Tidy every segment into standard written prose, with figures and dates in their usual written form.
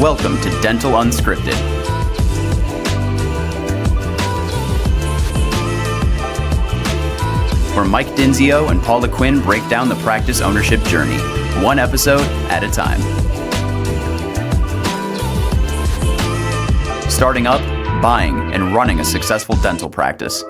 Welcome to Dental Unscripted, where Mike Dinsio and Paula Quinn break down the practice ownership journey, one episode at a time. Starting up, buying, and running a successful dental practice.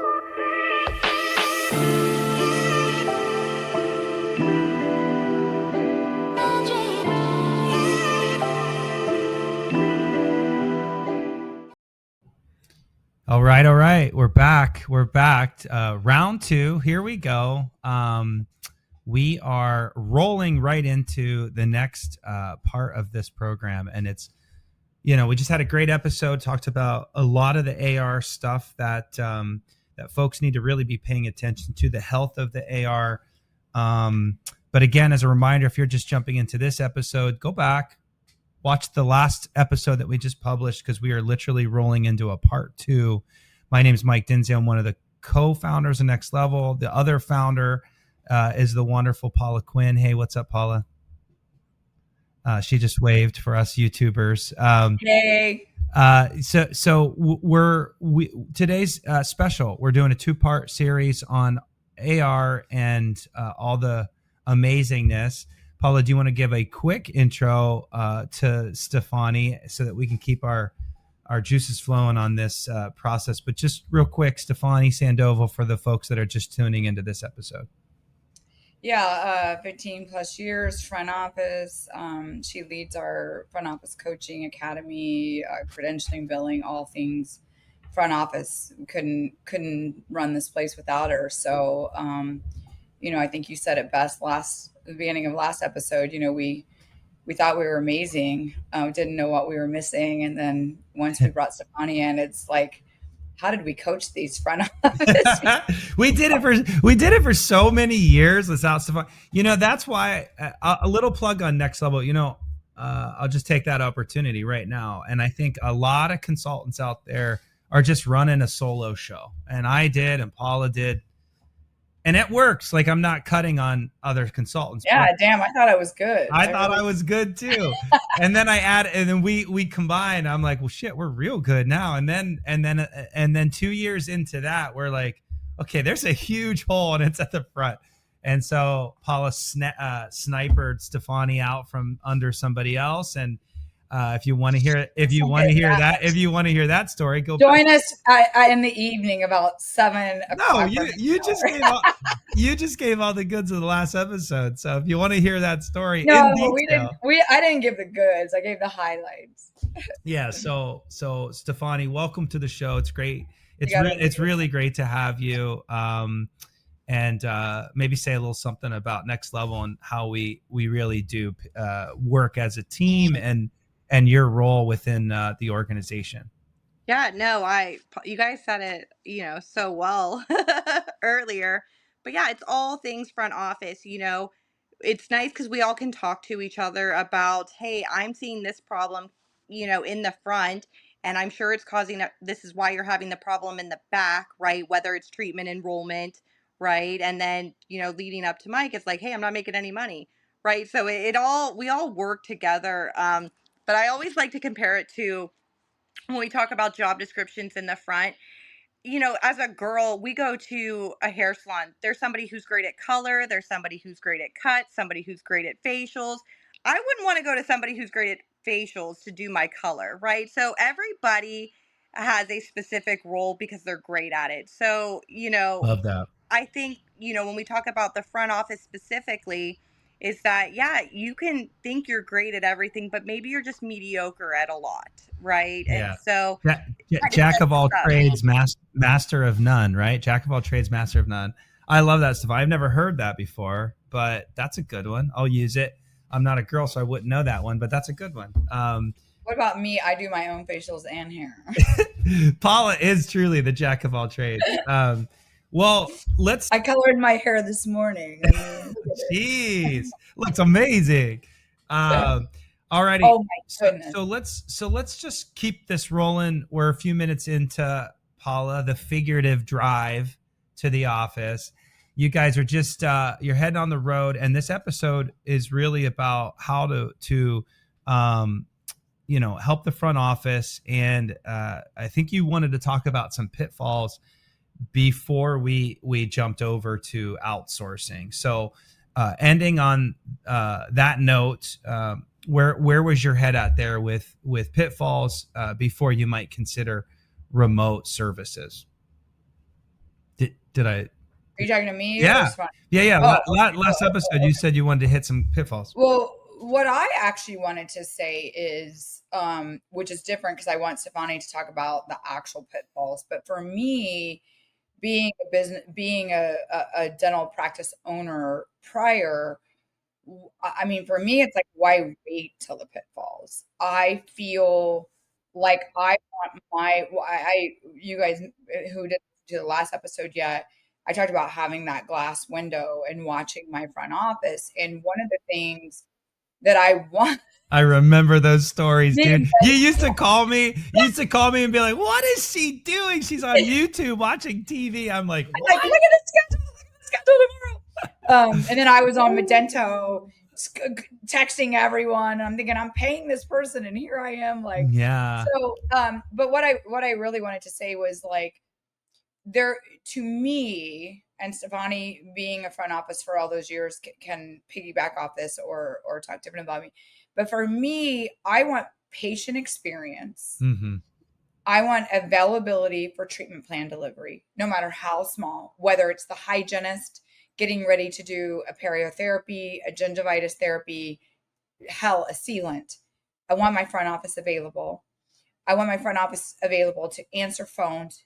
All right. We're back. Round two. Here we go. We are rolling right into the next part of this program. And it's, we just had a great episode, talked about a lot of the AR stuff that that folks need to really be paying attention to, the health of the AR. But again, as a reminder, if you're just jumping into this episode, go back, watch the last episode that we just published, because we are literally rolling into a part two. My name is Mike Dinsio. I'm one of the co-founders of Next Level. The other founder is the wonderful Paula Quinn. Hey, what's up, Paula? She just waved for us YouTubers. Hey. So today's special. We're doing a 2-part series on AR and all the amazingness. Paula, do you want to give a quick intro to Stafani so that we can keep our juices flowing on this process? But just real quick, Stafani Sandoval, for the folks that are just tuning into this episode. Yeah, 15 plus years front office. She leads our front office coaching academy, credentialing, billing, all things front office. Couldn't run this place without her. So, I think you said it best the beginning of last episode. We thought we were amazing. Didn't know what we were missing. And then once we brought Stafani in, it's like, how did we coach these front office? we did it for so many years without Stafani. That's why a little plug on Next Level. I'll just take that opportunity right now. And I think a lot of consultants out there are just running a solo show. And I did, and Paula did. And it works. Like, I'm not cutting on other consultants. Yeah, damn, I thought I was good. I thought I was good too. And then and then we combined. I'm like, well, shit, we're real good now. And then 2 years into that, we're like, okay, there's a huge hole and it's at the front. And so Paula sniped Stafani out from under somebody else. And if you want to hear that story, go join us in the evening about 7 o'clock. No, you just gave all the goods of the last episode. So if you want to hear that story, we didn't. I didn't give the goods. I gave the highlights. Yeah. So Stafani, welcome to the show. It's great. It's really great to have you. And maybe say a little something about Next Level and how we really do work as a team and your role within the organization. Yeah, no, you guys said it, so well earlier, but yeah, it's all things front office. It's nice because we all can talk to each other about, hey, I'm seeing this problem, in the front, and I'm sure it's causing this is why you're having the problem in the back, right? Whether it's treatment enrollment, right? And then, leading up to Mike, it's like, hey, I'm not making any money, right? So we all work together. But I always like to compare it to when we talk about job descriptions in the front. As a girl, we go to a hair salon. There's somebody who's great at color. There's somebody who's great at cuts, somebody who's great at facials. I wouldn't want to go to somebody who's great at facials to do my color, right? So everybody has a specific role because they're great at it. So, Love that. I think, when we talk about the front office specifically, is that, yeah, you can think you're great at everything, but maybe you're just mediocre at a lot, right? Yeah. And so Jack of all trades, master of none, right? Jack of all trades, master of none. I love that stuff. I've never heard that before, but that's a good one. I'll use it. I'm not a girl, so I wouldn't know that one, but that's a good one. What about me? I do my own facials and hair. Paula is truly the jack of all trades. Well, I colored my hair this morning. Jeez, looks amazing. Alrighty. Oh my goodness. So let's just keep this rolling. We're a few minutes into Paula, the figurative drive to the office. You guys are just you're heading on the road, and this episode is really about how to help the front office. And I think you wanted to talk about some pitfalls before we jumped over to outsourcing. So ending on that note, where was your head at there with pitfalls before you might consider remote services? Did I? Are you talking to me? Yeah. Or Stafani? Yeah. Oh, Last episode, you said you wanted to hit some pitfalls. Well, what I actually wanted to say is, which is different because I want Stafani to talk about the actual pitfalls. But for me, being a dental practice owner prior, I mean, for me, it's like, why wait till the pitfalls? I feel like I want you guys who didn't do the last episode yet, I talked about having that glass window and watching my front office. And one of the things that I want. I remember those stories, dude. You used to call me. You used to call me and be like, "What is she doing? She's on YouTube watching TV." I'm like, "What?" Like, look at the schedule tomorrow. And then I was on Medento texting everyone. I'm thinking I'm paying this person, and here I am, like, yeah. So, but what I really wanted to say was like, there to me, and Stafani being a front office for all those years can piggyback off this or talk different about me. But for me, I want patient experience. Mm-hmm. I want availability for treatment plan delivery, no matter how small, whether it's the hygienist getting ready to do a periotherapy, a gingivitis therapy, hell, a sealant. I want my front office available. I want my front office available to answer phones,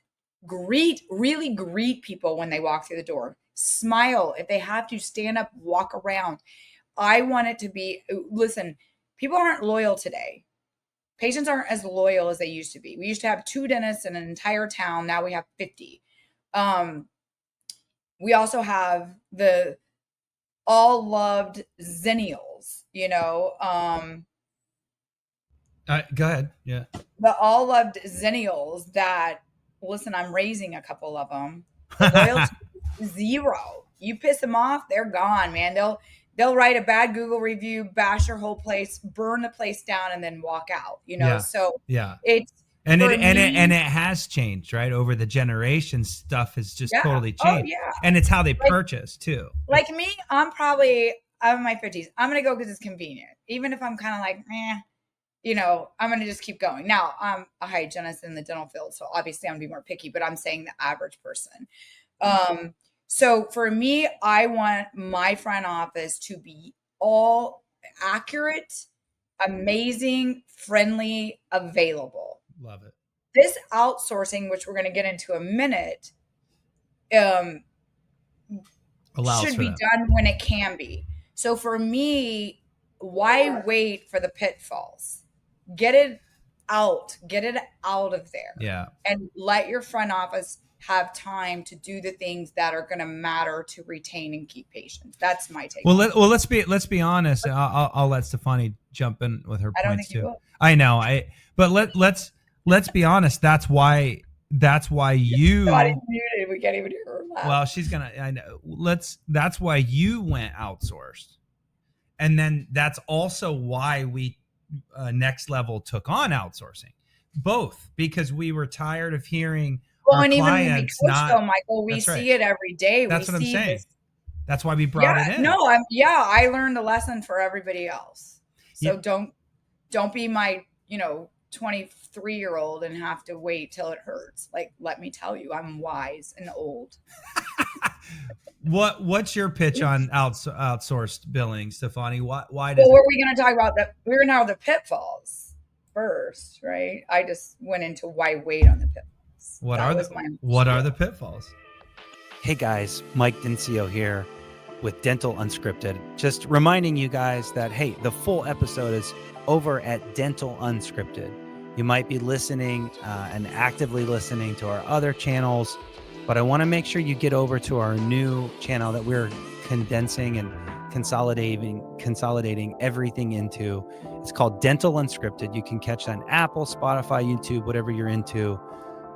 really greet people when they walk through the door, smile. If they have to, stand up, walk around. I want it to be, listen, people aren't loyal today. Patients aren't as loyal as they used to be. We used to have 2 dentists in an entire town. Now we have 50. We also have the all loved zennials, Go ahead. Yeah. The all loved zennials that, listen, I'm raising a couple of them. Loyalty zero. You piss them off, they're gone, man. They'll write a bad Google review, bash your whole place, burn the place down, and then walk out. Yeah. So yeah, it's and it has changed, right? Over the generations, stuff has just totally changed. Oh, yeah. And it's how they purchase too. Like me, I'm in my 50s. I'm gonna go because it's convenient, even if I'm kind of like, I'm going to just keep going. Now, I'm a hygienist in the dental field, so obviously I'm going to be more picky, but I'm saying the average person. So for me, I want my front office to be all accurate, amazing, friendly, available. Love it. This outsourcing, which we're going to get into a minute, should be done when it can be. So for me, why wait for the pitfalls? Get it out of there. Yeah. And let your front office have time to do the things that are going to matter to retain and keep patients. That's my take. Well, let's be honest. I'll let Stafani jump in with her points too. I know. But let's be honest. That's why you. Muted. We can't even hear her laugh. Well, she's gonna. I know. That's why you went outsourced, and then that's also why we Next Level took on outsourcing. Both because we were tired of hearing. Well, and even when we coach, though, Michael, we see it every day. That's what I'm saying. That's why we brought it in. No, I learned a lesson for everybody else. So don't be my 23-year-old and have to wait till it hurts. Like, let me tell you, I'm wise and old. What's your pitch on outsourced billing, Stafani? Why does? Well, were we going to talk about that? We're going to have the pitfalls first, right? I just went into why wait on the pitfalls. What are the pitfalls? Hey guys, Mike Dinsio here with Dental Unscripted. Just reminding you guys that, hey, the full episode is over at Dental Unscripted. You might be listening and actively listening to our other channels, but I want to make sure you get over to our new channel that we're condensing and consolidating everything into. It's called Dental Unscripted. You can catch it on Apple, Spotify, YouTube, whatever you're into.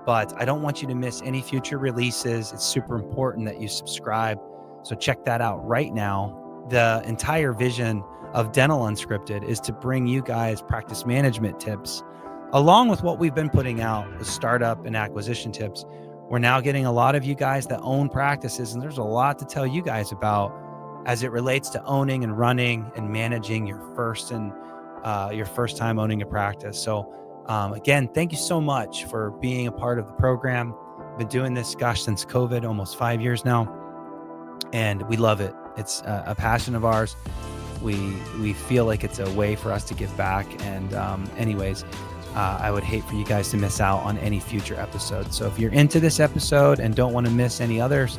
But I don't want you to miss any future releases. It's super important that you subscribe. So check that out right now. The entire vision of Dental Unscripted is to bring you guys practice management tips, along with what we've been putting out, the startup and acquisition tips. We're now getting a lot of you guys that own practices, and there's a lot to tell you guys about as it relates to owning and running and managing your first time owning a practice. So again, thank you so much for being a part of the program. Been doing this, gosh, since COVID, almost 5 years now, and we love it. It's a passion of ours. We feel like it's a way for us to give back. And anyways, I would hate for you guys to miss out on any future episodes. So if you're into this episode and don't want to miss any others,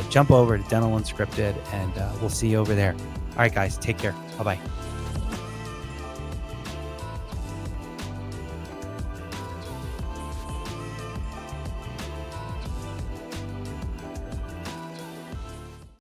jump over to Dental Unscripted, and we'll see you over there. All right, guys, take care. Bye-bye.